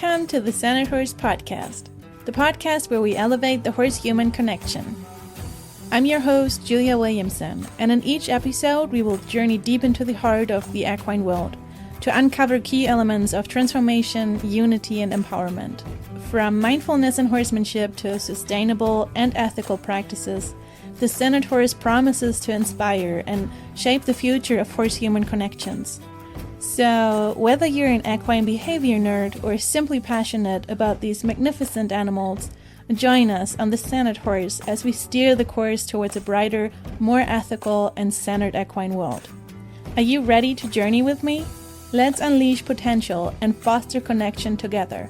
Welcome to the Sedona Horse Podcast, the podcast where we elevate the horse-human connection. I'm your host, Julia Williamson, and in each episode we will journey deep into the heart of the equine world to uncover key elements of transformation, unity, and empowerment. From mindfulness and horsemanship to sustainable and ethical practices, the Sedona Horse promises to inspire and shape the future of horse-human connections. So, whether you're an equine behavior nerd or simply passionate about these magnificent animals, join us on the Sedona Horse as we steer the course towards a brighter, more ethical, and centered equine world. Are you ready to journey with me? Let's unleash potential and foster connection together.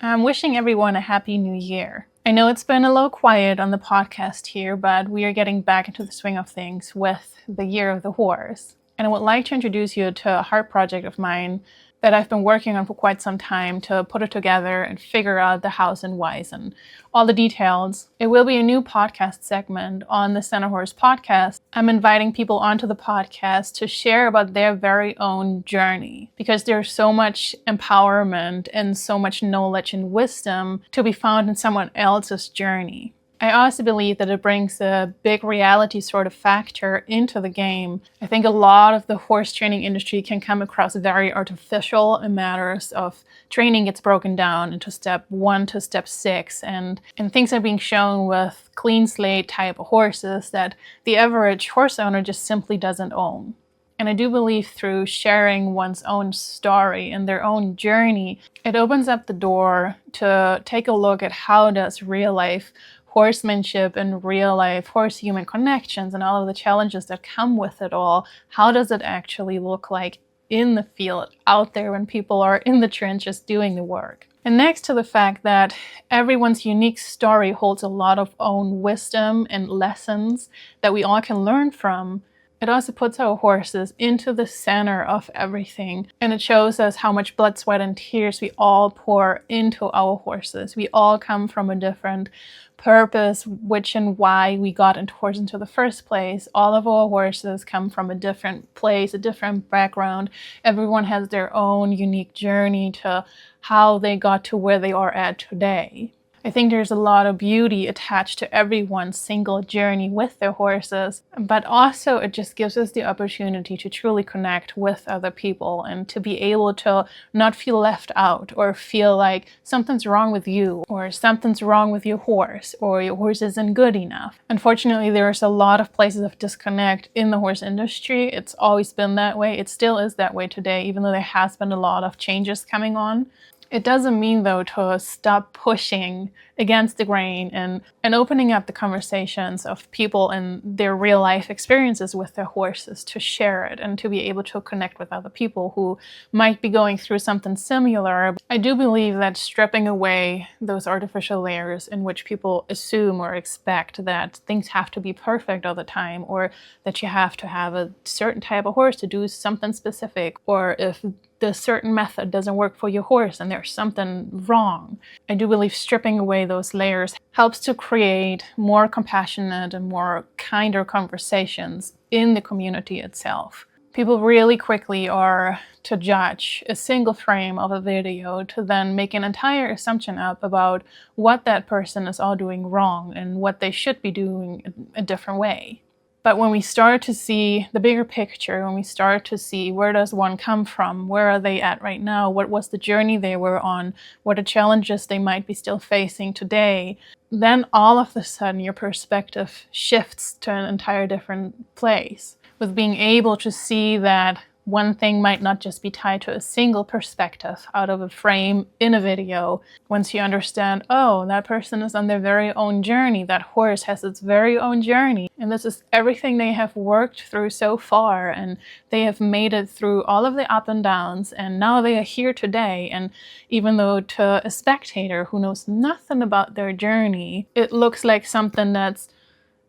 I'm wishing everyone a happy new year. I know it's been a little quiet on the podcast here, but we are getting back into the swing of things with the Year of the Horse. And I would like to introduce you to a heart project of mine that I've been working on for quite some time to put it together and figure out the hows and whys and all the details. It will be a new podcast segment on the Sedona Horse podcast. I'm inviting people onto the podcast to share about their very own journey because there's so much empowerment and so much knowledge and wisdom to be found in someone else's journey. I also believe that it brings a big reality sort of factor into the game. I think a lot of the horse training industry can come across very artificial in matters of training gets broken down into step 1 to step 6 and things are being shown with clean slate type of horses that the average horse owner just simply doesn't own. And I do believe through sharing one's own story and their own journey, it opens up the door to take a look at how does real life horsemanship and real life horse-human connections and all of the challenges that come with it all, how does it actually look like in the field out there when people are in the trenches doing the work? And next to the fact that everyone's unique story holds a lot of own wisdom and lessons that we all can learn from, it also puts our horses into the center of everything. And it shows us how much blood, sweat, and tears we all pour into our horses. We all come from a different purpose, which and why we got into horses into the first place. All of our horses come from a different place, a different background. Everyone has their own unique journey to how they got to where they are at today. I think there's a lot of beauty attached to everyone's single journey with their horses, but also it just gives us the opportunity to truly connect with other people and to be able to not feel left out or feel like something's wrong with you or something's wrong with your horse or your horse isn't good enough. Unfortunately, there's a lot of places of disconnect in the horse industry. It's always been that way. It still is that way today, even though there has been a lot of changes coming on. It doesn't mean, though, to stop pushing against the grain and opening up the conversations of people and their real life experiences with their horses to share it and to be able to connect with other people who might be going through something similar. I do believe that stripping away those artificial layers in which people assume or expect that things have to be perfect all the time or that you have to have a certain type of horse to do something specific, or if the certain method doesn't work for your horse and there's something wrong. I do believe stripping away those layers helps to create more compassionate and more kinder conversations in the community itself. People really quickly are to judge a single frame of a video to then make an entire assumption up about what that person is all doing wrong and what they should be doing a different way. But when we start to see the bigger picture, when we start to see where does one come from, where are they at right now, what was the journey they were on, what are challenges they might be still facing today, then all of a sudden your perspective shifts to an entire different place. With being able to see that one thing might not just be tied to a single perspective out of a frame in a video. Once you understand, oh, that person is on their very own journey, that horse has its very own journey, and this is everything they have worked through so far, and they have made it through all of the up and downs, and now they are here today. And even though to a spectator who knows nothing about their journey, it looks like something that's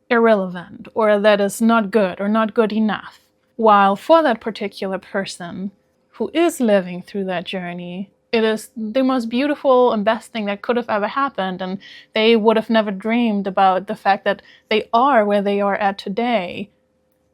irrelevant or that is not good or not good enough. While for that particular person who is living through that journey, It is the most beautiful and best thing that could have ever happened, and they would have never dreamed about the fact that they are where they are at today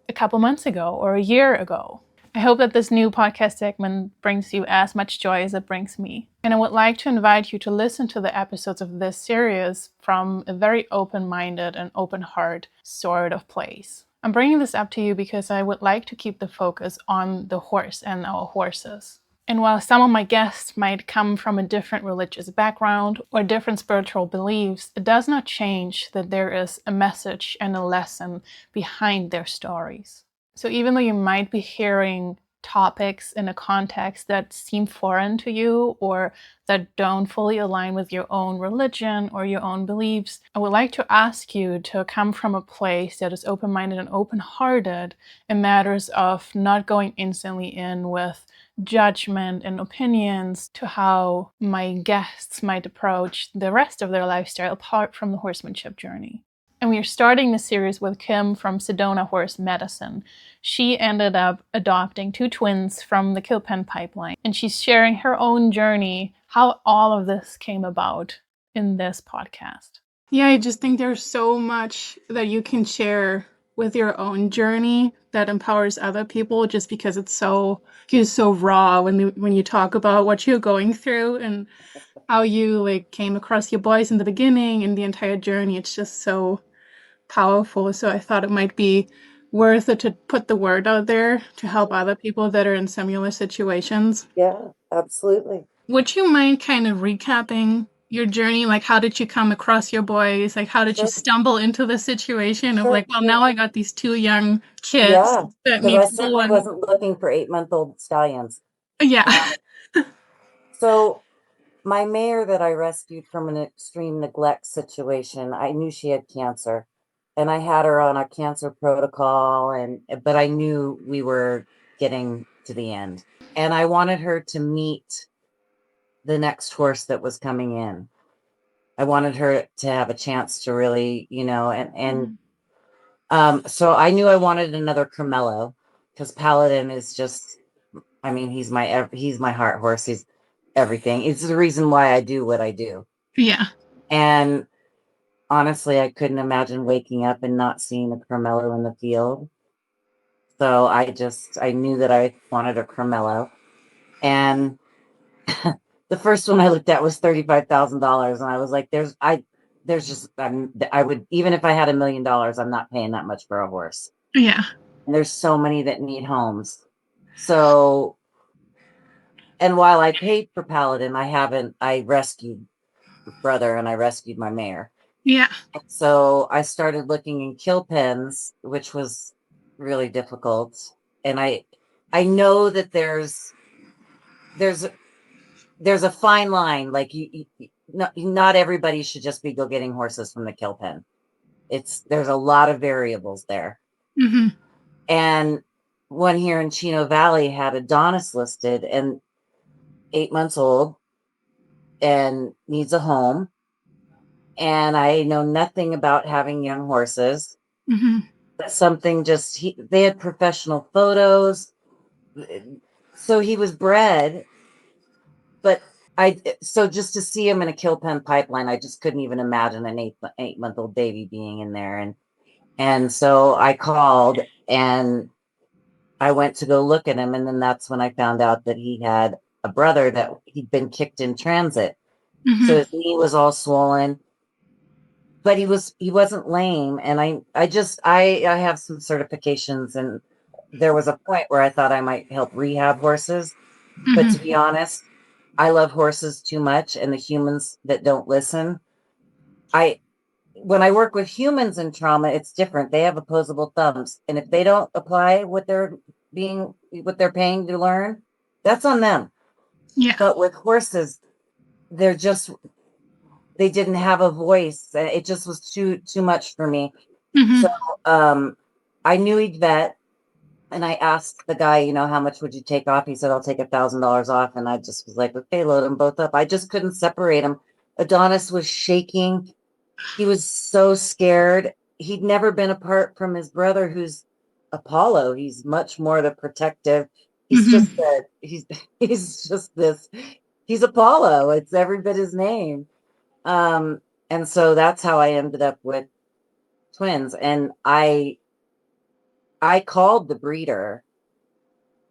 a couple months ago or a year ago. I hope that this new podcast segment brings you as much joy as it brings me. And I would like to invite you to listen to the episodes of this series from a very open-minded and open heart sort of place. I'm bringing this up to you because I would like to keep the focus on the horse and our horses. And while some of my guests might come from a different religious background or different spiritual beliefs, it does not change that there is a message and a lesson behind their stories. So even though you might be hearing topics in a context that seem foreign to you or that don't fully align with your own religion or your own beliefs, I would like to ask you to come from a place that is open-minded and open-hearted in matters of not going instantly in with judgment and opinions to how my guests might approach the rest of their lifestyle apart from the horsemanship journey. And we are starting the series with Kim from Sedona Horse Medicine. She ended up adopting 2 twins from the llpen pipeline, and she's sharing her own journey, how all of this came about in this podcast. Yeah, I just think there's so much that you can share with your own journey that empowers other people, just because it's so raw when you talk about what you're going through and how you came across your boys in the beginning and the entire journey. It's just so powerful. So I thought it might be worth it to put the word out there to help other people that are in similar situations. Yeah, absolutely. Would you mind kind of recapping your journey? Like, how did you come across your boys? Like, how did you stumble into the situation of now I got these 2 young kids that need I certainly wasn't looking for 8-month-old stallions. Yeah. So my mare that I rescued from an extreme neglect situation, I knew she had cancer, and I had her on a cancer protocol, but I knew we were getting to the end, and I wanted her to meet the next horse that was coming in. I wanted her to have a chance to really, so I knew I wanted another Carmelo, because Paladin is just, he's my heart horse. He's everything. It's the reason why I do what I do. Yeah. And honestly, I couldn't imagine waking up and not seeing a Carmelo in the field. So I knew that I wanted a Carmelo. And the first one I looked at was $35,000. And I was like, I would, even if I had $1 million, I'm not paying that much for a horse. Yeah. And there's so many that need homes. So, and while I paid for Paladin, I rescued brother and I rescued my mare. Yeah. So I started looking in kill pens, which was really difficult. And I know that there's a fine line. Like not everybody should just be go getting horses from the kill pen. There's a lot of variables there. Mm-hmm. And one here in Chino Valley had Adonis listed and 8 months old and needs a home. And I know nothing about having young horses. Mm-hmm. Something they had professional photos. So he was bred, but just to see him in a kill pen pipeline, I just couldn't even imagine an 8-month-old baby being in there. And so I called and I went to go look at him. And then that's when I found out that he had a brother that he'd been kicked in transit. Mm-hmm. So his knee was all swollen, but he wasn't lame. And I have some certifications, and there was a point where I thought I might help rehab horses. Mm-hmm. But to be honest, I love horses too much, and the humans that don't listen. When I work with humans in trauma, it's different. They have opposable thumbs, and if they don't apply what they're paying to learn, that's on them. Yeah. But with horses, they didn't have a voice. It just was too much for me. Mm-hmm. So I knew he'd vet, and I asked the guy, how much would you take off? He said, I'll take $1,000 off. And I just was like, okay, load them both up. I just couldn't separate them. Adonis was shaking. He was so scared. He'd never been apart from his brother, who's Apollo. He's much more the protective. He's mm-hmm. he's just this He's Apollo. It's every bit his name. And so that's how I ended up with twins. And I called the breeder,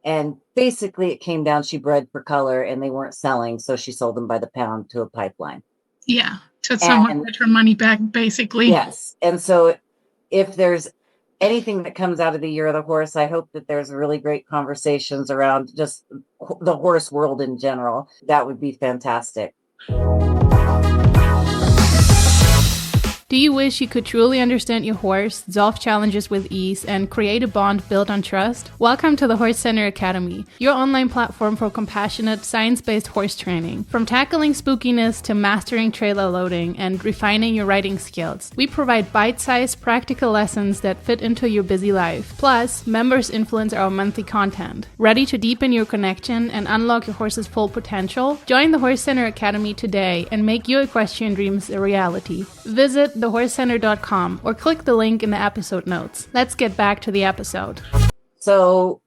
and basically it came down, she bred for color and they weren't selling, so she sold them by the pound to a pipeline. Yeah, to somewhat And get her money back, basically. yes. And so if there's anything that comes out of the year of the horse, I hope that there's really great conversations around just the horse world in general. That would be fantastic. Do you wish you could truly understand your horse, solve challenges with ease, and create a bond built on trust? Welcome to the Horse Center Academy, your online platform for compassionate, science-based horse training. From tackling spookiness to mastering trailer loading and refining your riding skills, we provide bite-sized, practical lessons that fit into your busy life. Plus, members influence our monthly content. Ready to deepen your connection and unlock your horse's full potential? Join the Horse Center Academy today and make your equestrian dreams a reality. Visit thehorseCenter.com or click the link in the episode notes. Let's get back to the episode. So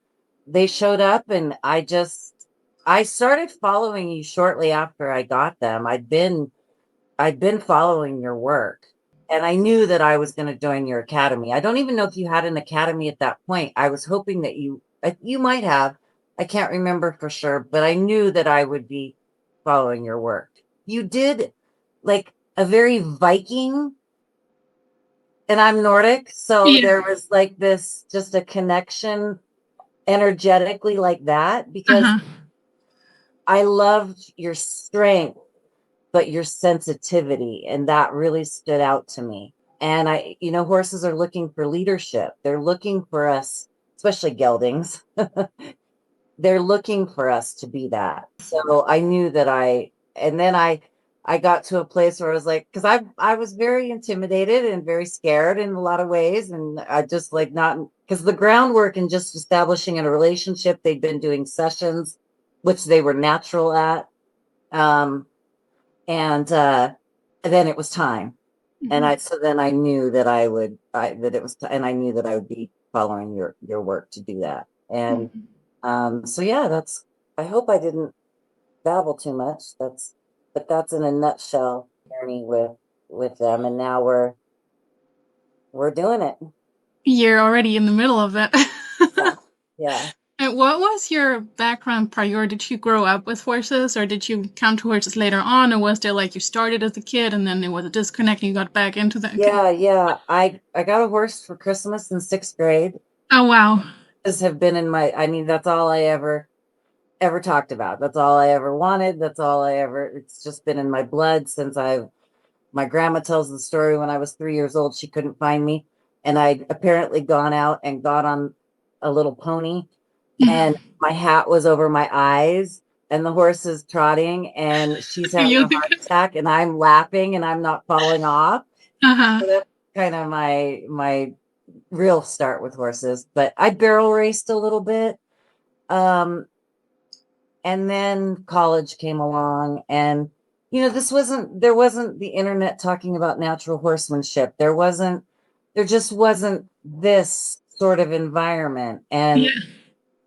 they showed up, and I started following you shortly after I got them. I'd been following your work, and I knew that I was going to join your academy. I don't even know if you had an academy at that point. I was hoping that you might have. I can't remember for sure, but I knew that I would be following your work. You did like a very Viking, and I'm Nordic, so Yeah. there was like this, just a connection energetically like that, because I loved your strength, but your sensitivity, and that really stood out to me. And horses are looking for leadership. They're looking for us, especially geldings. They're looking for us to be that. So I knew that I got to a place where I was like, because I was very intimidated and very scared in a lot of ways. And I just because the groundwork and just establishing a relationship, they'd been doing sessions, which they were natural at. And then it was time. And then I knew that I knew that I would be following your work to do that. And so yeah, I hope I didn't babble too much. But that's in a nutshell journey with them, and now we're doing it. You're already in the middle of it. Yeah. And what was your background prior? Did you grow up with horses, or did you come to horses later on, or was there like you started as a kid and then there was a disconnect and you got back into the Yeah. I got a horse for Christmas in 6th grade. Oh wow. This have been that's all I ever talked about. That's all I ever wanted. It's just been in my blood since my grandma tells the story, when I was 3 years old, she couldn't find me. And I'd apparently gone out and got on a little pony, and my hat was over my eyes, and the horse is trotting, and she's having a heart attack, and I'm laughing, and I'm not falling off. So that's kind of my real start with horses. But I barrel raced a little bit. And then college came along, and there wasn't the internet talking about natural horsemanship. There just wasn't this sort of environment. And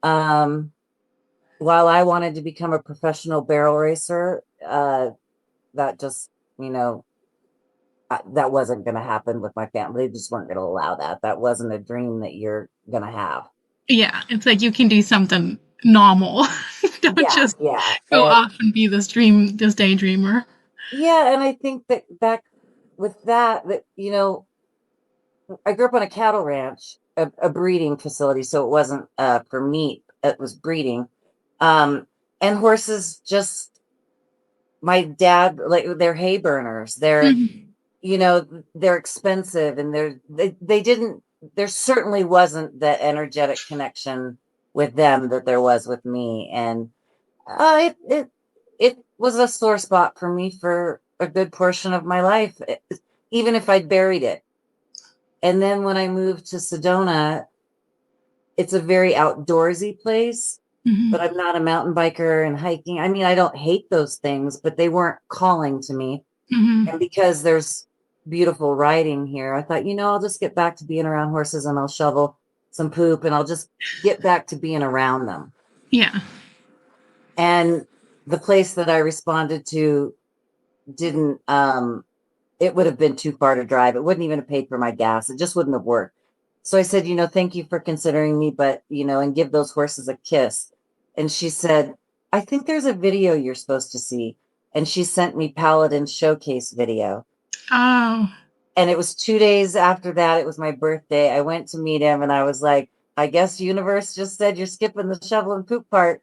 while I wanted to become a professional barrel racer, that just, that wasn't going to happen with my family. They just weren't going to allow that. That wasn't a dream that you're going to have. Yeah, it's like you can do something normal. Don't just go off and be this daydreamer. Yeah, and I think that back with that I grew up on a cattle ranch, a breeding facility, so it wasn't for meat, it was breeding. And horses, just my dad, like, they're hay burners. They're they're expensive, and there certainly wasn't that energetic connection with them that there was with me. And it was a sore spot for me for a good portion of my life, even if I'd buried it. And then when I moved to Sedona, it's a very outdoorsy place, but I'm not a mountain biker and hiking. I mean, I don't hate those things, but they weren't calling to me. And because there's beautiful riding here, I thought, I'll just get back to being around horses, and I'll shovel some poop, and I'll just get back to being around them. Yeah. And the place that I responded to didn't, it would have been too far to drive. It wouldn't even have paid for my gas. It just wouldn't have worked. So I said, thank you for considering me, but, and give those horses a kiss. And she said, I think there's a video you're supposed to see. And she sent me Paladin's showcase video. Oh. And it was 2 days after that. It was my birthday. I went to meet him and I was like, I guess universe just said you're skipping the shovel and poop part.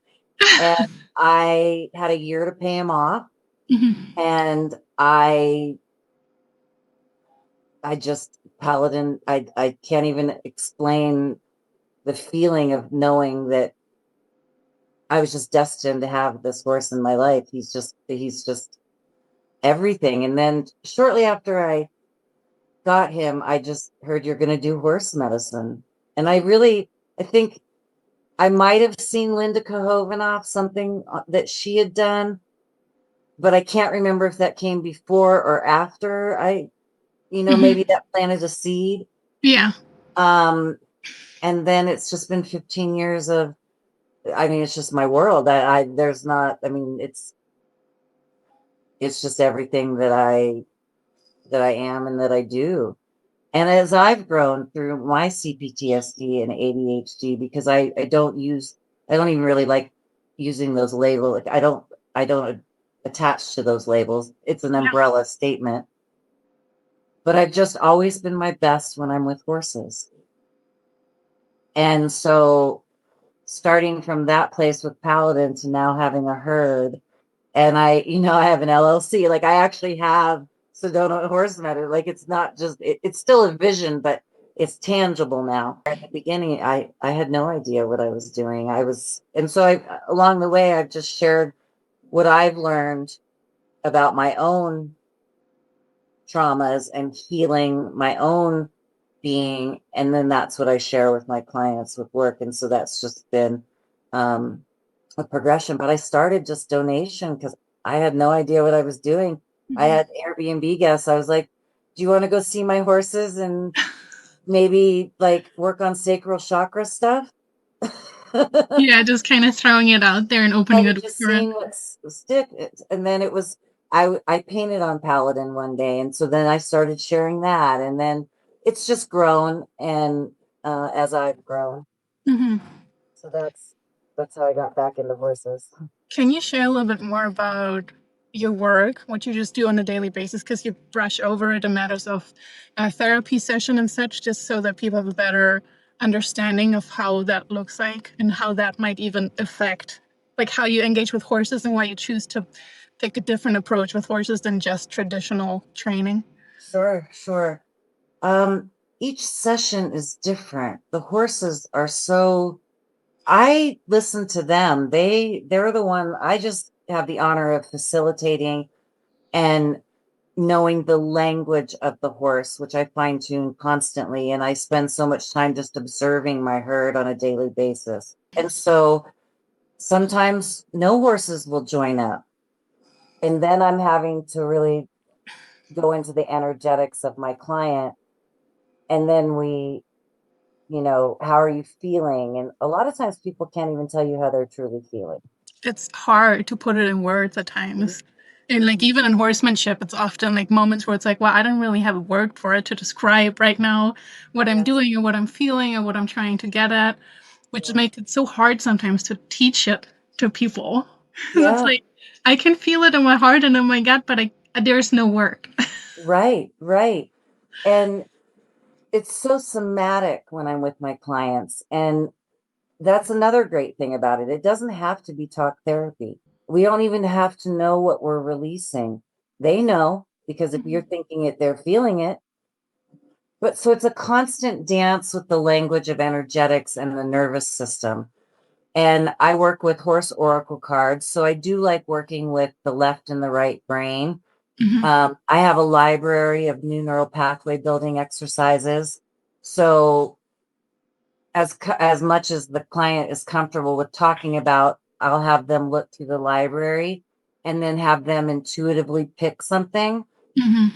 And I had a year to pay him off. Mm-hmm. And I just, Paladin, I can't even explain the feeling of knowing that I was just destined to have this horse in my life. He's just everything. And then shortly after I got him, I just heard you're going to do horse medicine. And I think I might have seen Linda Kohovenoff, something that she had done, but I can't remember if that came before or after maybe that planted a seed. Yeah. And then it's just been 15 years of, it's just my world. It's just everything that I am and that I do. And as I've grown through my CPTSD and ADHD, because I don't even really like using those labels. Like I don't attach to those labels. It's an umbrella statement. But I've just always been my best when I'm with horses. And so starting from that place with Paladin to now having a herd, and I have an LLC, like I actually have Sedona Horse Medicine. Like it's not just, it's still a vision, but it's tangible now. At the beginning, I had no idea what I was doing. And so along the way, I've just shared what I've learned about my own traumas and healing my own being. And then that's what I share with my clients with work. And so that's just been a progression. But I started just donation because I had no idea what I was doing. Mm-hmm. I had Airbnb guests. I was like, do you want to go see my horses and maybe like work on sacral chakra stuff? Yeah, just kind of throwing it out there and opening it. Just seeing what stick. And then it was, I painted on Paladin one day. And so then I started sharing that. And then it's just grown. And as I've grown. Mm-hmm. So that's how I got back into horses. Can you share a little bit more about your work, what you just do on a daily basis? Because you brush over it in matters of therapy session and such, just so that people have a better understanding of how that looks like and how that might even affect like how you engage with horses and why you choose to take a different approach with horses than just traditional training. Sure. Each session is different. The horses are I listen to them. They're the one, I just have the honor of facilitating and knowing the language of the horse, which I fine tune constantly. And I spend so much time just observing my herd on a daily basis. And so sometimes no horses will join up. And then I'm having to really go into the energetics of my client. And then we, how are you feeling? And a lot of times people can't even tell you how they're truly feeling. It's hard to put it in words at times. Mm-hmm. And like even in horsemanship, it's often like moments where it's like, well, I don't really have a word for it to describe right now what I'm doing or what I'm feeling or what I'm trying to get at, which makes it so hard sometimes to teach it to people. It's like, I can feel it in my heart and in my gut, but there's no work. Right. And it's so somatic when I'm with my clients. And that's another great thing about it. It doesn't have to be talk therapy. We don't even have to know what we're releasing. They know, because if you're thinking it, they're feeling it. But so it's a constant dance with the language of energetics and the nervous system. And I work with horse oracle cards. So I do like working with the left and the right brain. Mm-hmm. I have a library of new neural pathway building exercises. So as much as the client is comfortable with talking about, I'll have them look through the library and then have them intuitively pick something. Mm-hmm.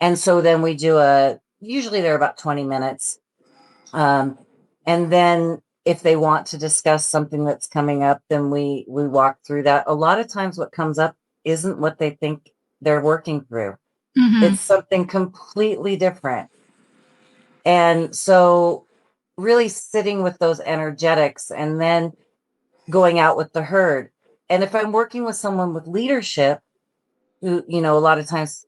And so then we do usually they're about 20 minutes. And then if they want to discuss something that's coming up, then we walk through that. A lot of times what comes up isn't what they think they're working through. Mm-hmm. It's something completely different. And so really sitting with those energetics and then going out with the herd. And if I'm working with someone with leadership, who, you know, a lot of times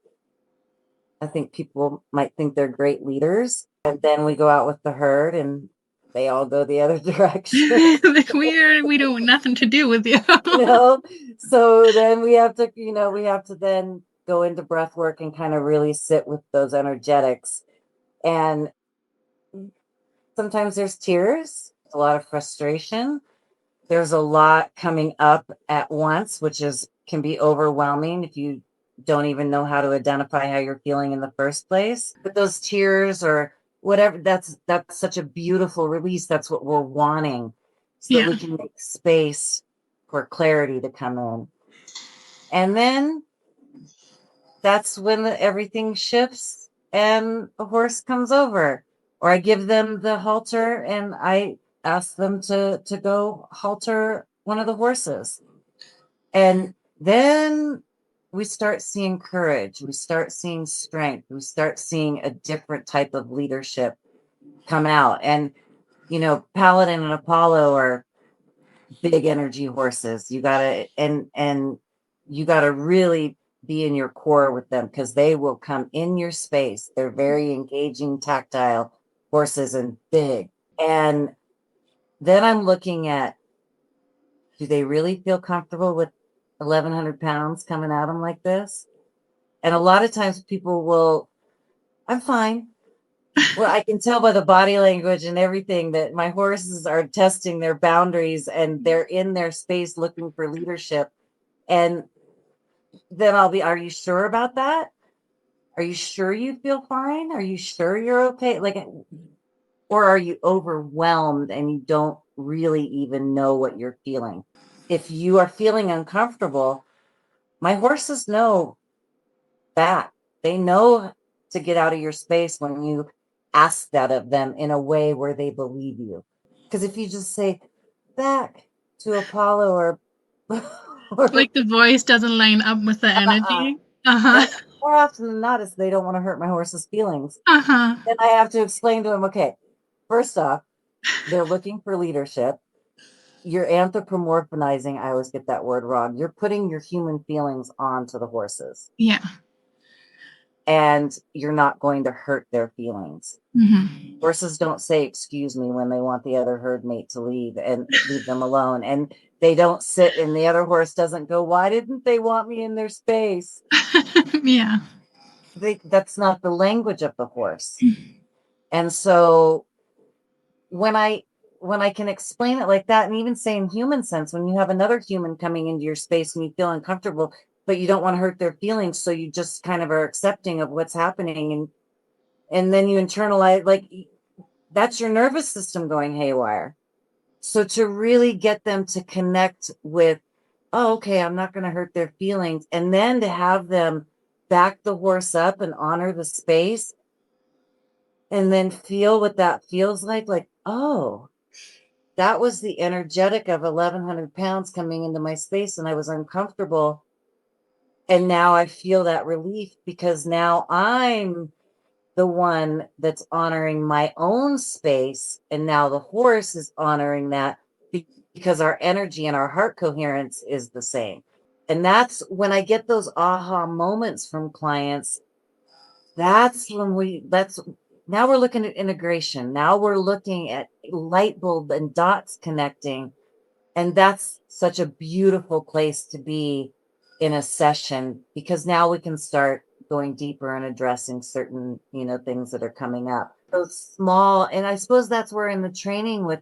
I think people might think they're great leaders, and then we go out with the herd and they all go the other direction. Like we don't want nothing to do with you. You know, so then we have to, you know, we have to then go into breath work and kind of really sit with those energetics. And sometimes there's tears, a lot of frustration. There's a lot coming up at once, which can be overwhelming if you don't even know how to identify how you're feeling in the first place. But those tears or whatever, that's such a beautiful release. That's what we're wanting, so that we can make space for clarity to come in. And then that's when everything shifts and the horse comes over, or I give them the halter and I ask them to go halter one of the horses. And then we start seeing courage, we start seeing strength, we start seeing a different type of leadership come out. And, you know, Paladin and Apollo are big energy horses. You gotta, and you gotta really be in your core with them, because they will come in your space. They're very engaging, tactile horses and big. And then I'm looking at, do they really feel comfortable with 1,100 pounds coming at them like this? And a lot of times people will, I'm fine. Well, I can tell by the body language and everything that my horses are testing their boundaries and they're in their space looking for leadership. And then I'll be, are you sure about that? Are you sure you feel fine? Are you sure you're okay? Like, or are you overwhelmed and you don't really even know what you're feeling? If you are feeling uncomfortable, my horses know that. They know to get out of your space when you ask that of them in a way where they believe you. Because if you just say back to Apollo or Like the voice doesn't line up with the energy. Uh-huh. more often than not, is they don't want to hurt my horse's feelings. Uh-huh. Then I have to explain to them, okay, first off, they're looking for leadership. You're anthropomorphizing. I always get that word wrong. You're putting your human feelings onto the horses. Yeah. And you're not going to hurt their feelings. Mm-hmm. Horses don't say excuse me when they want the other herd mate to leave and leave them alone. And they don't sit, and the other horse doesn't go, why didn't they want me in their space? Yeah. That's not the language of the horse. And so when I can explain it like that, and even say in human sense, when you have another human coming into your space and you feel uncomfortable, but you don't want to hurt their feelings, so you just kind of are accepting of what's happening, and then you internalize, like, that's your nervous system going haywire. So to really get them to connect with, oh, okay, I'm not going to hurt their feelings, and then to have them back the horse up and honor the space, and then feel what that feels like, oh, that was the energetic of 1,100 pounds coming into my space, and I was uncomfortable. And now I feel that relief, because now I'm the one that's honoring my own space. And now the horse is honoring that, because our energy and our heart coherence is the same. And that's when I get those aha moments from clients. That's when now we're looking at integration. Now we're looking at light bulb and dots connecting. And that's such a beautiful place to be in a session, because now we can start going deeper and addressing certain, things that are coming up. Those small, and I suppose that's where in the training with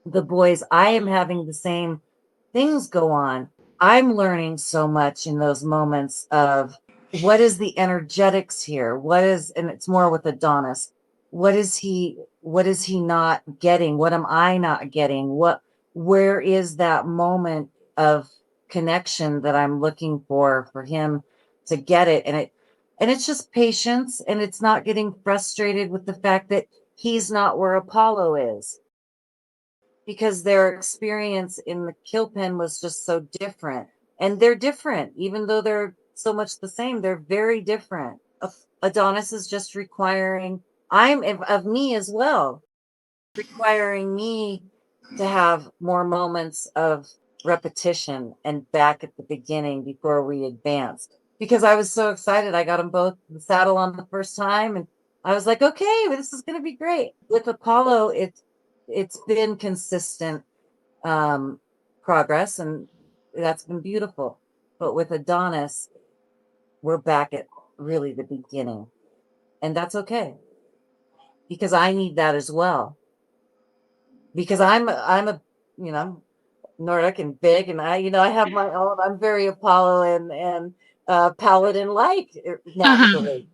the boys, I am having the same things go on. I'm learning so much in those moments of what is the energetics here? And it's more with Adonis. What is he not getting? What am I not getting? Where is that moment of connection that I'm looking for him to get it? And it's just patience, and it's not getting frustrated with the fact that he's not where Apollo is. because their experience in the kill pen was just so different. And they're different, even though they're so much the same, they're very different. Adonis is just requiring, I'm of me as well, requiring me to have more moments of repetition and back at the beginning before we advance. Because I was so excited. I got them both in the saddle on the first time, and I was like, okay, well, this is going to be great. With Apollo, it's been consistent progress, and that's been beautiful. But with Adonis, we're back at really the beginning, and that's okay, because I need that as well. Because I'm a Nordic and big, and I have my own. I'm very Apollo and Paladin like naturally.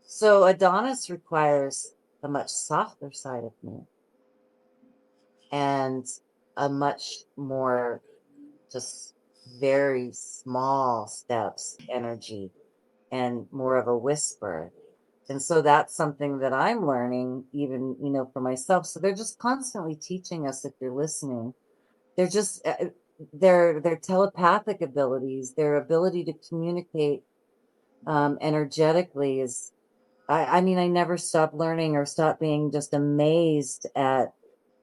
So Adonis requires a much softer side of me and a much more just very small steps energy and more of a whisper. And so that's something that I'm learning, even, for myself. So they're just constantly teaching us, if you're listening. They're just their telepathic abilities, their ability to communicate energetically is. I mean, I never stop learning or stop being just amazed at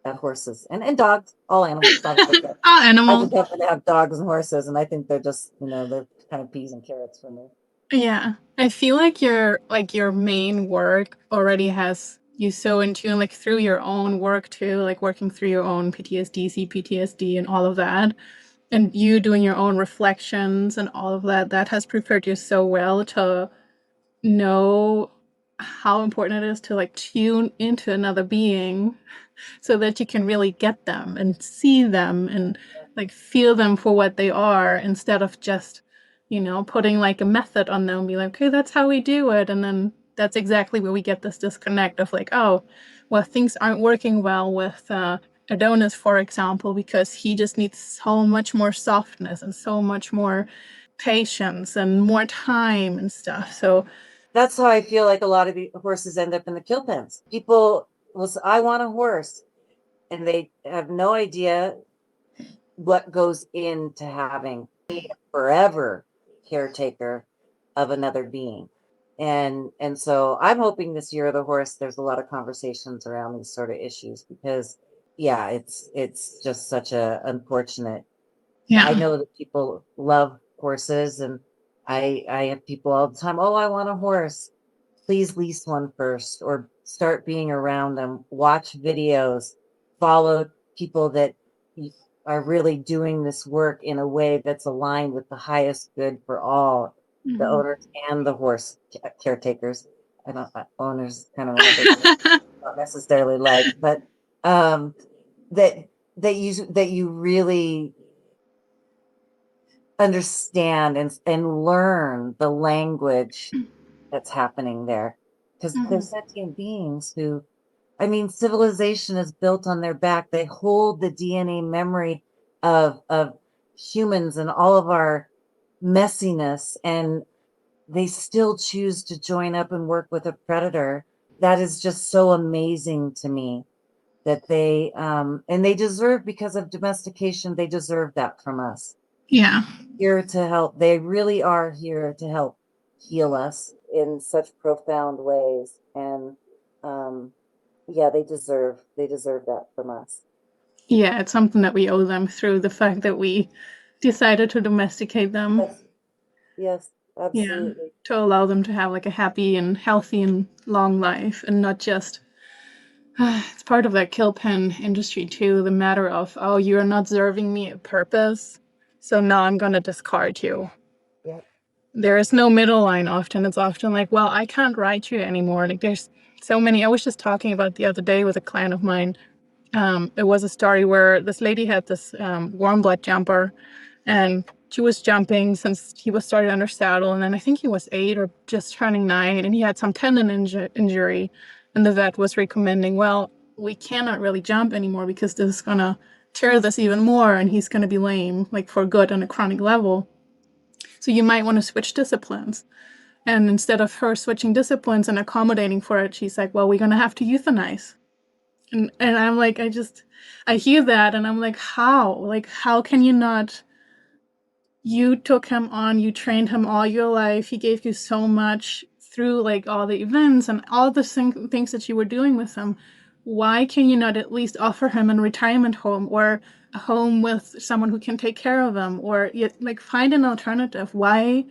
horses and dogs, all animals. All I animals. just happen to have dogs and horses, and I think they're just, they're kind of peas and carrots for me. Yeah. I feel like your main work already has you so in tune, like through your own work too, like working through your own PTSD, CPTSD and all of that. And you doing your own reflections and all of that, that has prepared you so well to know how important it is to like tune into another being so that you can really get them and see them and like feel them for what they are instead of just, putting like a method on them, be like, okay, that's how we do it. And then that's exactly where we get this disconnect of like, oh, well, things aren't working well with Adonis, for example, because he just needs so much more softness and so much more patience and more time and stuff. So that's how I feel like a lot of the horses end up in the kill pens. People will say, I want a horse, and they have no idea what goes into having a forever caretaker of another being. And so I'm hoping this year of the horse, there's a lot of conversations around these sort of issues, because yeah, it's just such a unfortunate. yeah. I know that people love horses, and I have people all the time, oh, I want a horse. Please lease one first, or start being around them, watch videos, follow people that are really doing this work in a way that's aligned with the highest good for all, the owners and the horse caretakers. I don't owners kind of not necessarily like, but that you really understand and learn the language that's happening there, because they're sentient beings who, I mean, civilization is built on their back. They hold the DNA memory of humans and all of our messiness, and they still choose to join up and work with a predator. That is just so amazing to me, that they and they deserve, because of domestication, they deserve that from us. Yeah. Here to help. They really are here to help heal us in such profound ways. And yeah, they deserve that from us. Yeah, it's something that we owe them through the fact that we decided to domesticate them. Yes, Yeah, absolutely. to allow them to have like a happy and healthy and long life and not just it's part of that kill pen industry too, the matter of, oh, you're not serving me a purpose, so now I'm gonna discard you. Yep. There is no middle line often. It's often like, well, I can't ride you anymore. Like there's so many. I was just talking about the other day with a client of mine. It was a story where this lady had this warm blood jumper, and she was jumping since he was started under saddle, and then I think he was 8 or just turning 9, and he had some tendon injury, and the vet was recommending, well, we cannot really jump anymore because this is gonna tear this even more, and he's gonna be lame, like for good on a chronic level. So you might want to switch disciplines. And instead of her switching disciplines and accommodating for it, she's like, well, we're gonna have to euthanize. And I'm like, I hear that and I'm like, how? Like, how can you not? You took him on, you trained him all your life. He gave you so much through like all the events and all the things that you were doing with him. Why can you not at least offer him a retirement home or a home with someone who can take care of him, or like find an alternative? Why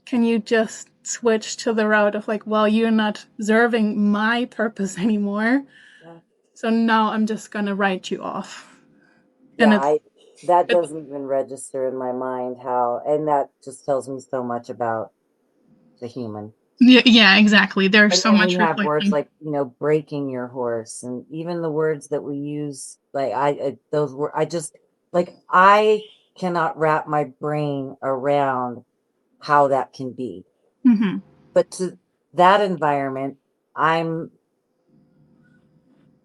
can you just switch to the route of like, well, you're not serving my purpose anymore, Yeah. so now I'm just gonna write you off? And Yeah, that it's doesn't even register in my mind how, and that just tells me so much about the human. yeah, exactly. There's And so then much we have words reflection. like, breaking your horse, and even the words that we use, like those were, I just, like, I cannot wrap my brain around how that can be. Hmm. But to that environment, I'm,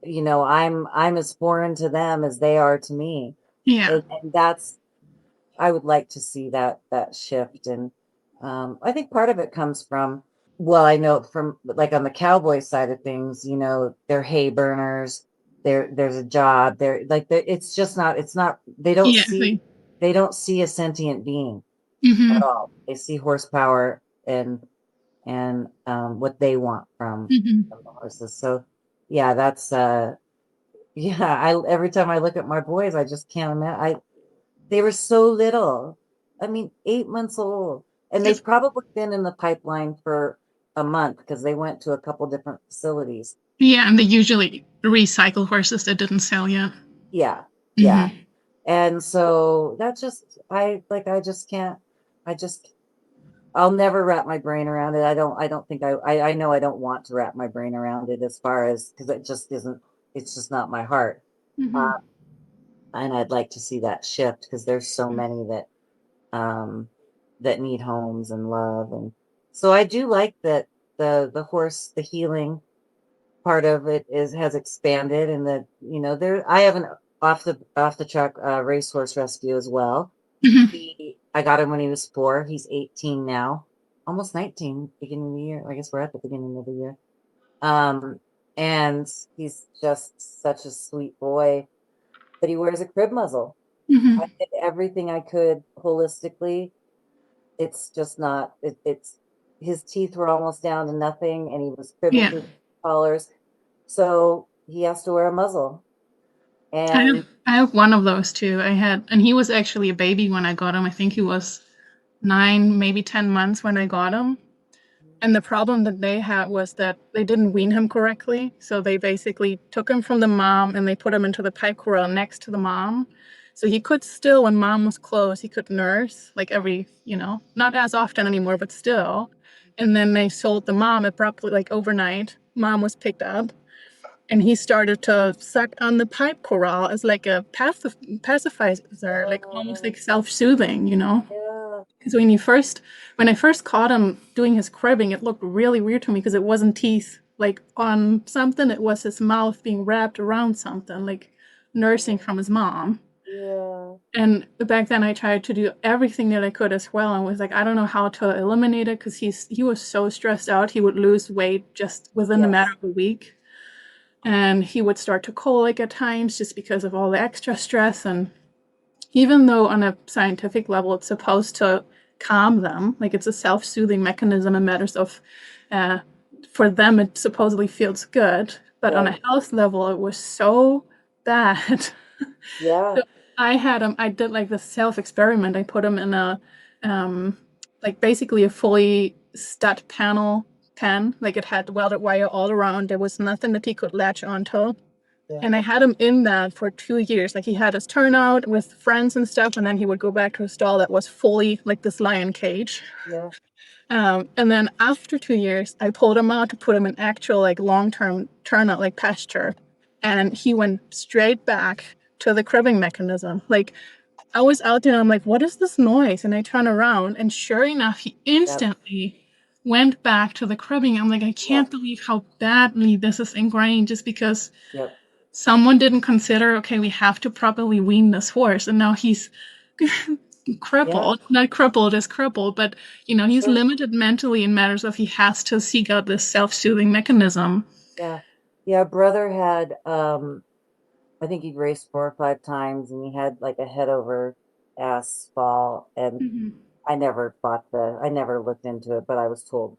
I'm as foreign to them as they are to me. Yeah. And that's, I would like to see that shift. And I think part of it comes from, well, I know from like on the cowboy side of things, they're hay burners. There's a job. It's just not. It's not. Yeah. They don't see a sentient being Hmm. at all. They see horsepower and what they want Hmm. from the horses. So yeah, that's yeah. I every time I look at my boys, I just can't imagine. They were so little. I mean, 8 months old. And they've probably been in the pipeline for a month because they went to a couple different facilities. Yeah, and they usually recycle horses that didn't sell yet. Yeah. Yeah. Hmm. And so that's just, I just can't, I'll never wrap my brain around it. I don't think I know I don't want to wrap my brain around it as far as, because it just isn't, it's just not my heart. Hmm. Uh, and I'd like to see that shift because there's so many um, that need homes and love. And so I do like that the horse, the healing part of it has expanded, and that, there, I have an off the track racehorse rescue as well. Hmm. I got him when he was 4. He's 18 now, almost 19, beginning of the year. I guess we're at the beginning of the year. And he's just such a sweet boy, but he wears a crib muzzle. Hmm. I did everything I could holistically. It's just not, it's his teeth were almost down to nothing, and he was cribbing Yeah. through collars, so he has to wear a muzzle. And I have one of those too. And he was actually a baby when I got him. I think he was 9, maybe 10 months when I got him. And the problem that they had was that they didn't wean him correctly. So they basically took him from the mom and they put him into the pipe corral next to the mom. So he could still, when mom was close, he could nurse like every, not as often anymore, but still. And then they sold the mom abruptly, like overnight. Mom was picked up and he started to suck on the pipe corral as like a pacifier, like almost like self-soothing. yeah, Because when I first caught him doing his cribbing, it looked really weird to me because it wasn't teeth like on something. It was his mouth being wrapped around something, like nursing from his mom. yeah, And back then, I tried to do everything that I could as well, and was like, I don't know how to eliminate it because he was so stressed out. He would lose weight just within a matter yes, of a week, and he would start to colic at times just because of all the extra stress. And even though on a scientific level it's supposed to calm them, like it's a self-soothing mechanism in matters of, for them it supposedly feels good, but on a right, health level it was so bad. yeah, So I did like the self-experiment. I put him in um, like basically a fully stud panel pen, like it had welded wire all around. There was nothing that he could latch onto. yeah, And I had him in that for 2 years. Like he had his turnout with friends and stuff, and then he would go back to a stall that was fully like this lion cage. yeah, And then after 2 years, I pulled him out to put him in actual like long-term turnout, like pasture, and he went straight back to the cribbing mechanism. Like I was out there, and I'm like, "What is this noise?" And I turn around, and sure enough, he yep, instantly went back to the cribbing. I'm like, I yep, can't believe how badly this is ingrained, just because yep, someone didn't consider, okay, we have to properly wean this horse, and now he's yeah, crippled, not crippled as crippled, but he's sure, limited mentally in matters of he has to seek out this self-soothing mechanism. yeah. Yeah, brother had I think he'd raced 4 or 5 times, and he had like a head over ass fall, and Hmm. I never looked into it, but I was told.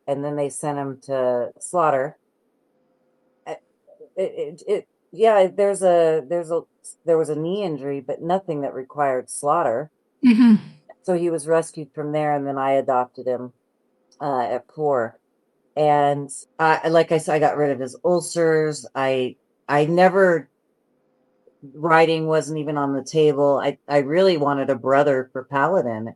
And then they sent him to slaughter. Uh, yeah, there was a knee injury, but nothing that required slaughter. Hmm. So he was rescued from there, and then I adopted him at 4. And like I said, I got rid of his ulcers. I never Writing wasn't even on the table. I really wanted a brother for Paladin.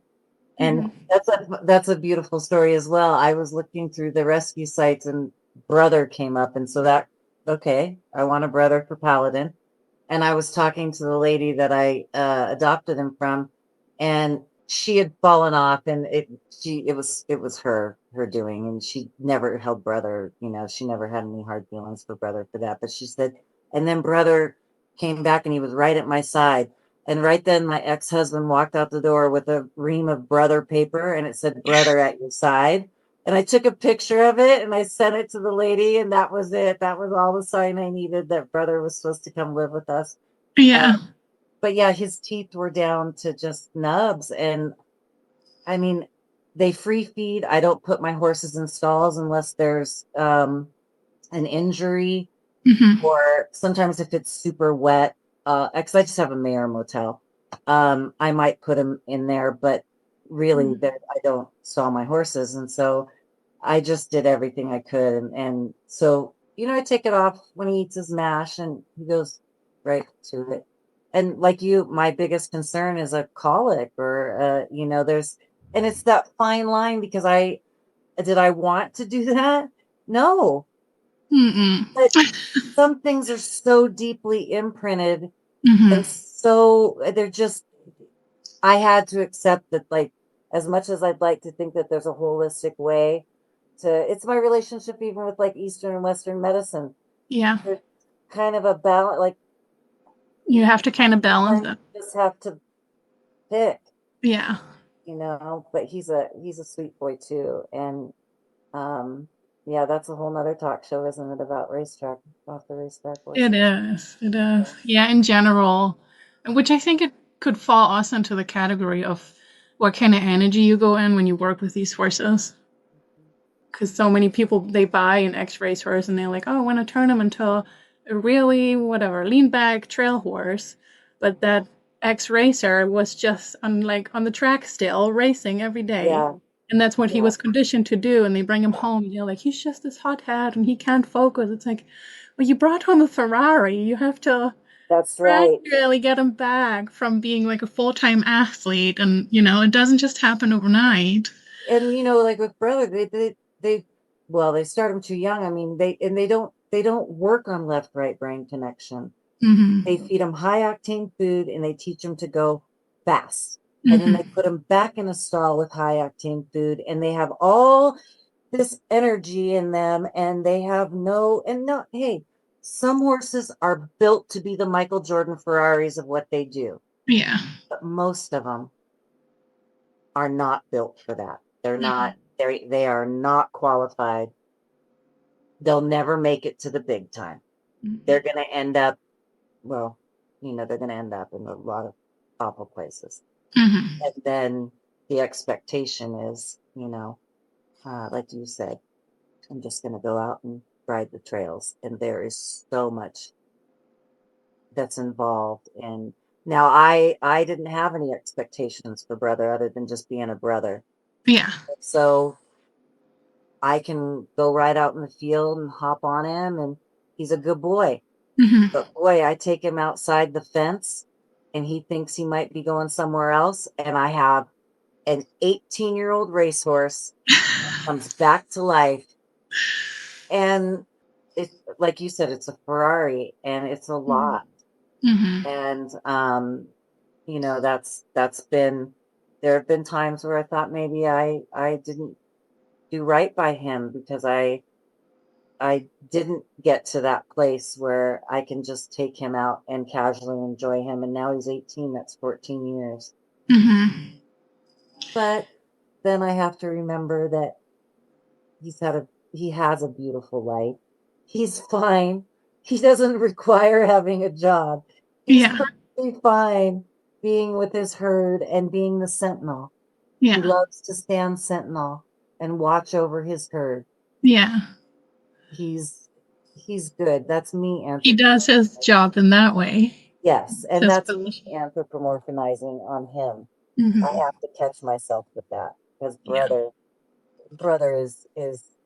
And Hmm. that's a beautiful story as well. I was looking through the rescue sites and brother came up, and so that okay, I want a brother for Paladin. And I was talking to the lady that I adopted him from, and she had fallen off, and it was her doing, and she never held brother. She never had any hard feelings for brother for that. But she said, and then brother came back, and he was right at my side. And right then, my ex-husband walked out the door with a ream of brother paper, and it said "Brother at your side." And I took a picture of it and I sent it to the lady, and that was it. That was all the sign I needed that brother was supposed to come live with us. Uh, Yeah. but yeah, his teeth were down to just nubs. And I mean, they free feed. I don't put my horses in stalls unless there's an injury, Hmm. or sometimes if it's super wet, because I just have a mayor motel. I might put him in there, but really, I don't stall my horses. And so I just did everything I could. And so, I take it off when he eats his mash, and he goes right to it. And like you, my biggest concern is a colic, or, and it's that fine line, because did I want to do that? No. Mm-mm. But some things are so deeply imprinted, Hmm. and so they're just, I had to accept that, like, as much as I'd like to think that there's a holistic way it's my relationship even with like Eastern and Western medicine. Yeah. There's kind of a balance, like You have to kind of balance sometimes it. you just have to pick, Yeah. but he's a sweet boy too. And um yeah, that's a whole nother talk show, isn't it, about racetrack, off the racetrack It horses. is. It is. Yeah, in general, which I think it could fall also into the category of what kind of energy you go in when you work with these horses. Because so many people, they buy an X-race horse and they're like, oh, I want to turn them into a really whatever lean back trail horse, but that X-racer was just on the track still racing every day. Yeah, And that's what he yeah, was conditioned to do. And they bring him home, and you're like, he's just this hothead and he can't focus. It's like, well, you brought home a Ferrari. You have to that's right. gradually get him back from being like a full-time athlete. And, it doesn't just happen overnight. And like with brother, they well, they start them too young. I mean, they don't work on left right brain connection. Hmm. They feed them high octane food, and they teach them to go fast. And then they Hmm. put them back in a stall with high octane food, and they have all this energy in them, and they have no, hey, some horses are built to be the Michael Jordan Ferraris of what they do, Yeah. but most of them are not built for that. They're not, Mhm. they are not qualified. They'll never make it to the big time. They're Mhm. going to end up, well, they're going to end up in a lot of awful places. Mhm. And then the expectation is, like you said, I'm just going to go out and ride the trails. And there is so much that's involved. And now I didn't have any expectations for brother other than just being a brother. Yeah. So I can go right out in the field and hop on him, and he's a good boy. Mhm. But boy, I take him outside the fence, and he thinks he might be going somewhere else. And I have an 18-year-old racehorse comes back to life. And it, like you said, it's a Ferrari, and it's a Mhm. lot. Mhm. And that's been, there have been times where I thought maybe I didn't do right by him, because I didn't get to that place where I can just take him out and casually enjoy him. And now he's 18. That's 14 years. Mhm. But then I have to remember that he has a beautiful life. He's fine. He doesn't require having a job. He's Yeah. perfectly fine being with his herd and being the sentinel. Yeah. He loves to stand sentinel and watch over his herd. Yeah. He's good. That's me He does his job in that way. Yes, and His that's position. anthropomorphizing on him. Mhm. I have to catch myself with that because Yeah. brother is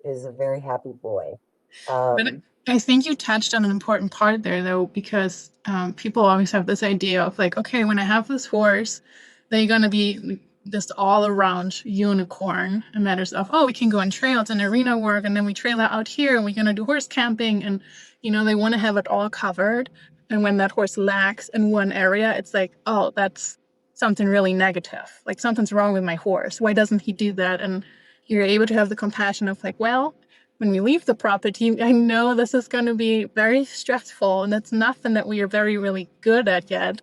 a very happy boy. But I think you touched on an important part there, though, because people always have this idea of like, okay, when I have this horse, they're going to be this all around unicorn. And matters of, oh, we can go on trails and arena work, and then we trailer out here, and we're going to do horse camping. And, they want to have it all covered. And when that horse lacks in one area, it's like, oh, that's something really negative. Like something's wrong with my horse. Why doesn't he do that? And you're able to have the compassion of like, well, when we leave the property, I know this is going to be very stressful, and that's nothing that we are very, really good at yet,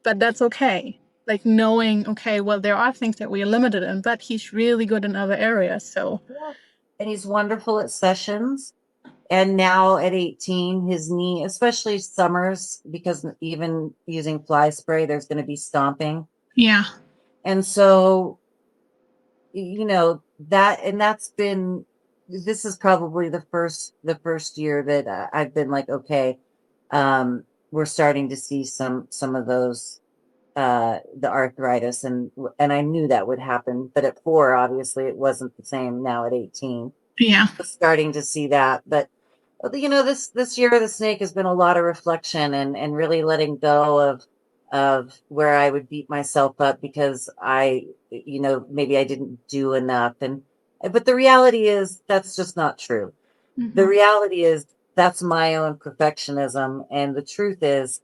but that's okay. Like knowing, okay, well, there are things that we are limited in, but he's really good in other areas. So, Yeah. And he's wonderful at sessions. And now at 18, his knee, especially summers, because even using fly spray, there's going to be stomping. yeah. And so, that's been, this is probably the first year that I've been like, okay, we're starting to see some of those, the arthritis, and I knew that would happen, but at 4, obviously it wasn't the same. Now at 18, Yeah. starting to see that. But this year of the snake has been a lot of reflection and really letting go of where I would beat myself up because maybe I didn't do enough. But the reality is that's just not true. Mm-hmm. The reality is that's my own perfectionism. And the truth is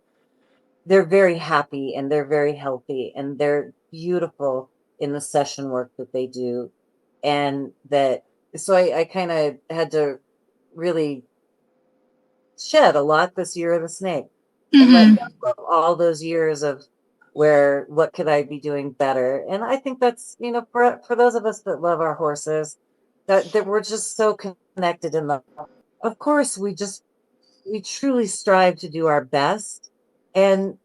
they're very happy and they're very healthy and they're beautiful in the session work that they do. And so I kind of had to really shed a lot this year of the snake. And let go of all those years of what could I be doing better? And I think that's, for those of us that love our horses, that we're just so connected in love. Of course, we truly strive to do our best, and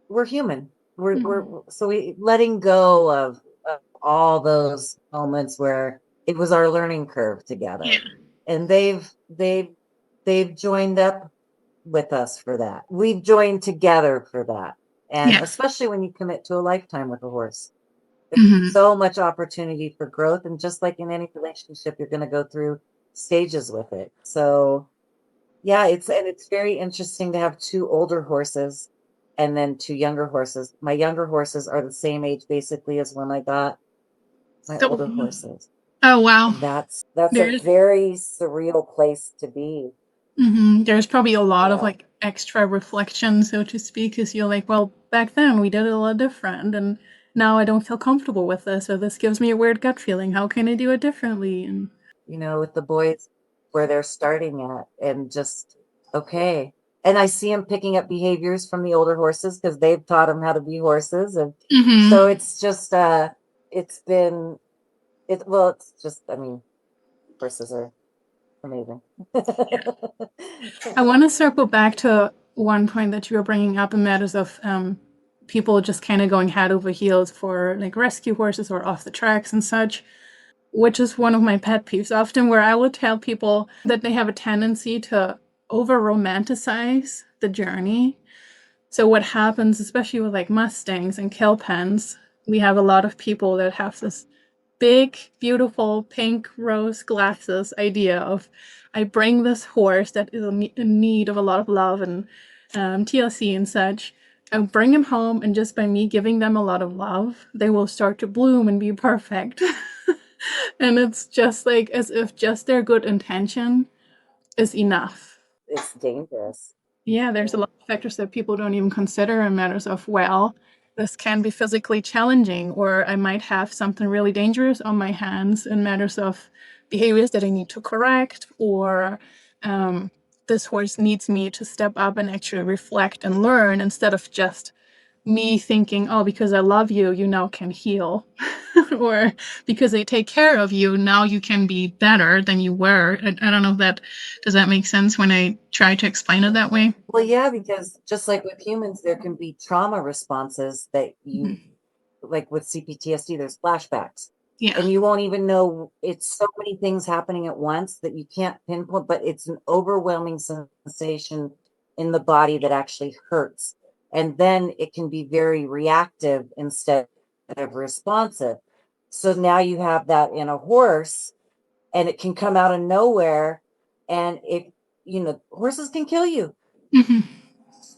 we're human. We letting go of all those moments where it was our learning curve together. Yeah. And they've joined up with us for that. We've joined together for that. And especially when you commit to a lifetime with a horse, there's so much opportunity for growth. And just like in any relationship, you're going to go through stages with it. So yeah, it's very interesting to have 2 older horses and then 2 younger horses. My younger horses are the same age basically as when I got my older horses. Oh, wow. That's a very surreal place to be. There's probably a lot of like extra reflection, so to speak, because you're like, well, back then we did it a lot different, and now I don't feel comfortable with this, so this gives me a weird gut feeling. How can I do it differently? And with the boys where they're starting at, and just okay. And I see them picking up behaviors from the older horses because they've taught them how to be horses, and so it's just it's just, I mean, horses are amazing. I want to circle back to one point that you were bringing up in matters of people just kind of going head over heels for like rescue horses or off the tracks and such, which is one of my pet peeves often, where I would tell people that they have a tendency to over romanticize the journey. So what happens, especially with like Mustangs and llpens, we have a lot of people that have this big, beautiful pink rose glasses idea of, I bring this horse that is in need of a lot of love and TLC and such. I bring him home, and just by me giving them a lot of love, they will start to bloom and be perfect. And it's just like as if just their good intention is enough. It's dangerous. Yeah, there's a lot of factors that people don't even consider in matters of, well, this can be physically challenging, or I might have something really dangerous on my hands in matters of behaviors that I need to correct, or this horse needs me to step up and actually reflect and learn instead of just me thinking, oh, because I love you, you now can heal. or because they take care of you, now you can be better than you were. I don't know if that does that make sense when I try to explain it that way. Well, yeah, because just like with humans, there can be trauma responses that you, like with CPTSD, there's flashbacks. Yeah. And you won't even know, it's so many things happening at once that you can't pinpoint, but it's an overwhelming sensation in the body that actually hurts. And then it can be very reactive instead of responsive. So now you have that in a horse, and it can come out of nowhere, and horses can kill you. Hmm.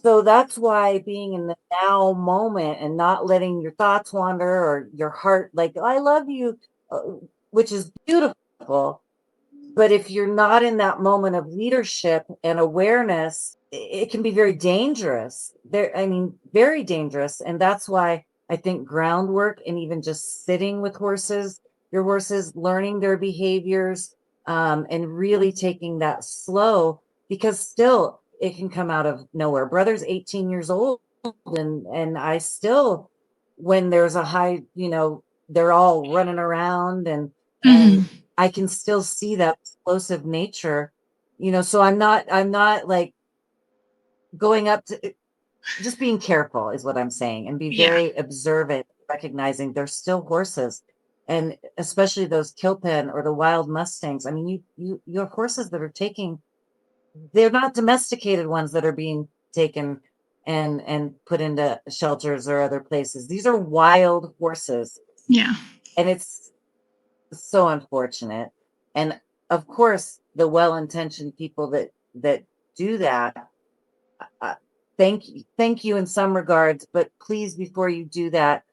So that's why being in the now moment and not letting your thoughts wander or your heart, like, I love you, which is beautiful. But if you're not in that moment of leadership and awareness, it can be very dangerous. Very dangerous. And that's why I think groundwork and even just sitting with your horses, learning their behaviors, and really taking that slow, because still it can come out of nowhere. Brother's 18 years old, and I still, when there's a high, they're all running around, and I can still see that explosive nature, so I'm not like going up to, just being careful is what I'm saying, and be Yeah. very observant, recognizing they're still horses. And especially those llpen or the wild mustangs. I mean, you have horses that are they're not domesticated ones that are being taken and put into shelters or other places. These are wild horses. Yeah. And it's so unfortunate. And of course, the well-intentioned people that do that, thank you in some regards, but please, before you do that,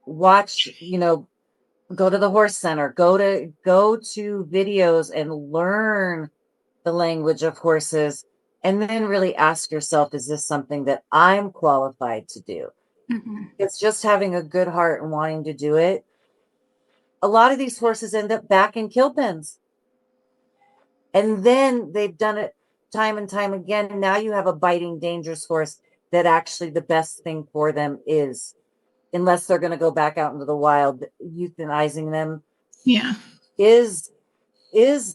watch, go to the horse center, go to videos and learn the language of horses, and then really ask yourself, is this something that I'm qualified to do? It's just having a good heart and wanting to do it. A lot of these horses end up back in kill pens, and then they've done it time and time again. And now you have a biting, dangerous horse that actually the best thing for them is, unless they're going to go back out into the wild, euthanizing them is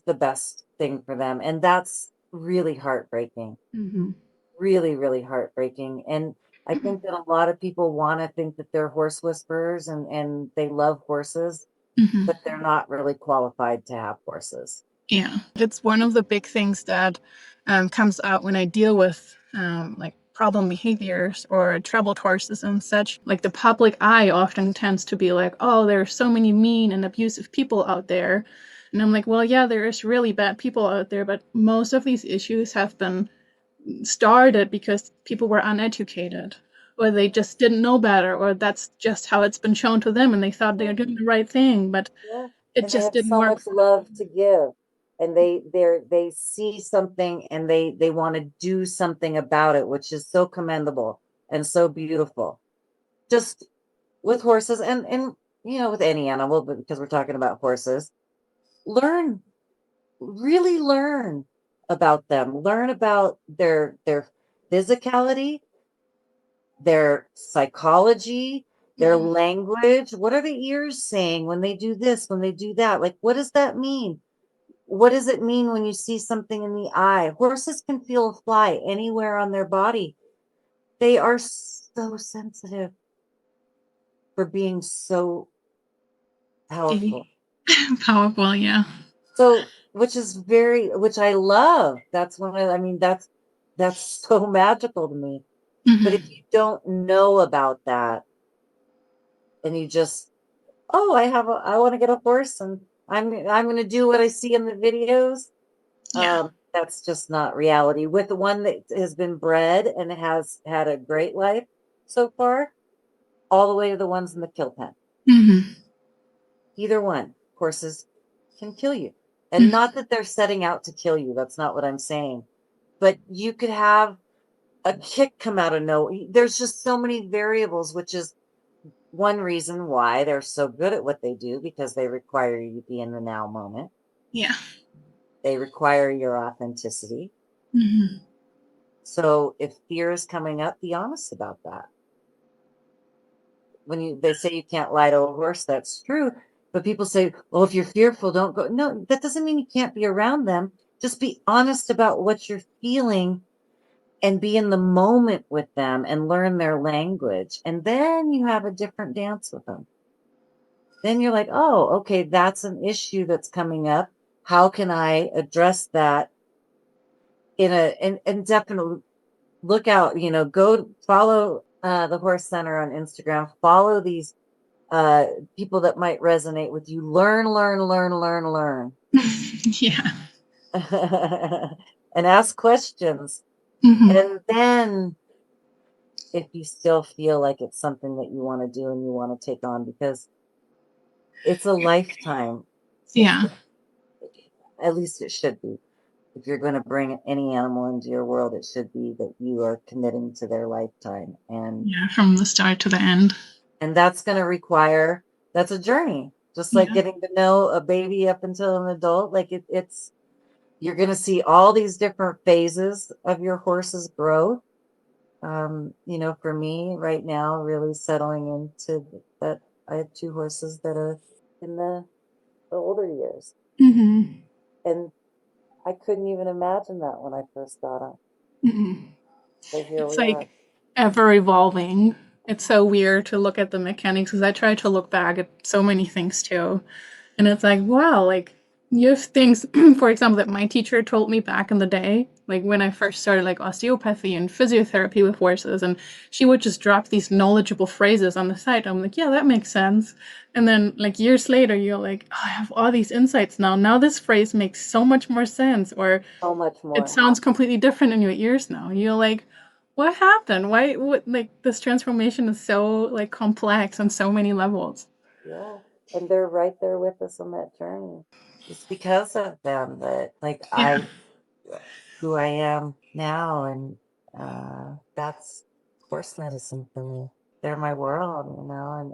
the best thing for them. And that's really heartbreaking. Really, really heartbreaking. And I think that a lot of people want to think that they're horse whisperers and they love horses, but they're not really qualified to have horses. Yeah, it's one of the big things that comes out when I deal with like problem behaviors or troubled horses and such. Like the public eye often tends to be like, oh, there are so many mean and abusive people out there. And I'm like, well, yeah, there is really bad people out there, but most of these issues have been started because people were uneducated, or they just didn't know better, or that's just how it's been shown to them and they thought they were doing the right thing, but it just didn't so work. much love to give, and they see something and they want to do something about it, which is so commendable and so beautiful. Just with horses and with any animal, but because we're talking about horses, really learn about them. Learn about their physicality, their psychology, their language. What are the ears saying when they do this, when they do that? Like, what does that mean? What does it mean when you see something in the eye? Horses can feel a fly anywhere on their body. They are so sensitive for being so powerful. Powerful, yeah. So, which I love. That's that's so magical to me. But if you don't know about that, and you just, oh, I want to get a horse, and I'm going to do what I see in the videos. That's just not reality. With the one that has been bred and has had a great life so far, all the way to the ones in the kill pen. Either one, horses can kill you. And not that they're setting out to kill you. That's not what I'm saying. But you could have a kick come out of nowhere. There's just so many variables, which is one reason why they're so good at what they do, because they require you to be in the now moment. Yeah. They require your authenticity. So if fear is coming up, be honest about that. they say you can't lie to a horse, that's true. But people say, well, if you're fearful, don't go. No, that doesn't mean you can't be around them. Just be honest about what you're feeling and be in the moment with them and learn their language. And then you have a different dance with them. Then you're like, oh, okay, that's an issue that's coming up. How can I address that and definitely look out, go follow the Horse Center on Instagram, follow these people that might resonate with you. Learn. Yeah. And ask questions. Mhm. And then if you still feel like it's something that you want to do and you want to take on, because it's a lifetime. Yeah. At least it should be. If you're going to bring any animal into your world, it should be that you are committing to their lifetime. Yeah, from the start to the end. And that's going to require, that's a journey. Just like Yeah. getting to know a baby up until an adult. Like it's, you're going to see all these different phases of your horse's growth. For me right now, really settling into that, I have 2 horses that are in the older years. Mm-hmm. And I couldn't even imagine that when I first got them. Mm-hmm. But here It's we are. like ever evolving. It's so weird to look at the mechanics because I try to look back at so many things too. And it's like, wow, like you have things, for example, that my teacher told me back in the day, like when I first started like osteopathy and physiotherapy with horses, and she would just drop these knowledgeable phrases on the side. I'm like, yeah, that makes sense. And then like years later, you're like, oh, I have all these insights now. Now this phrase makes so much more sense, or So much it more. sounds completely different in your ears now. You're like, what happened? Why, what, like this transformation is so like complex on so many levels. Yeah. And they're right there with us on that journey. It's because of them that Yeah. who I am now. And that's horse medicine for me. They're my world,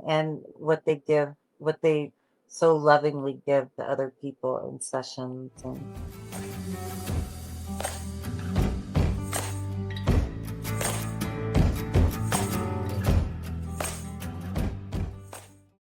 and what they so lovingly give to other people in sessions. And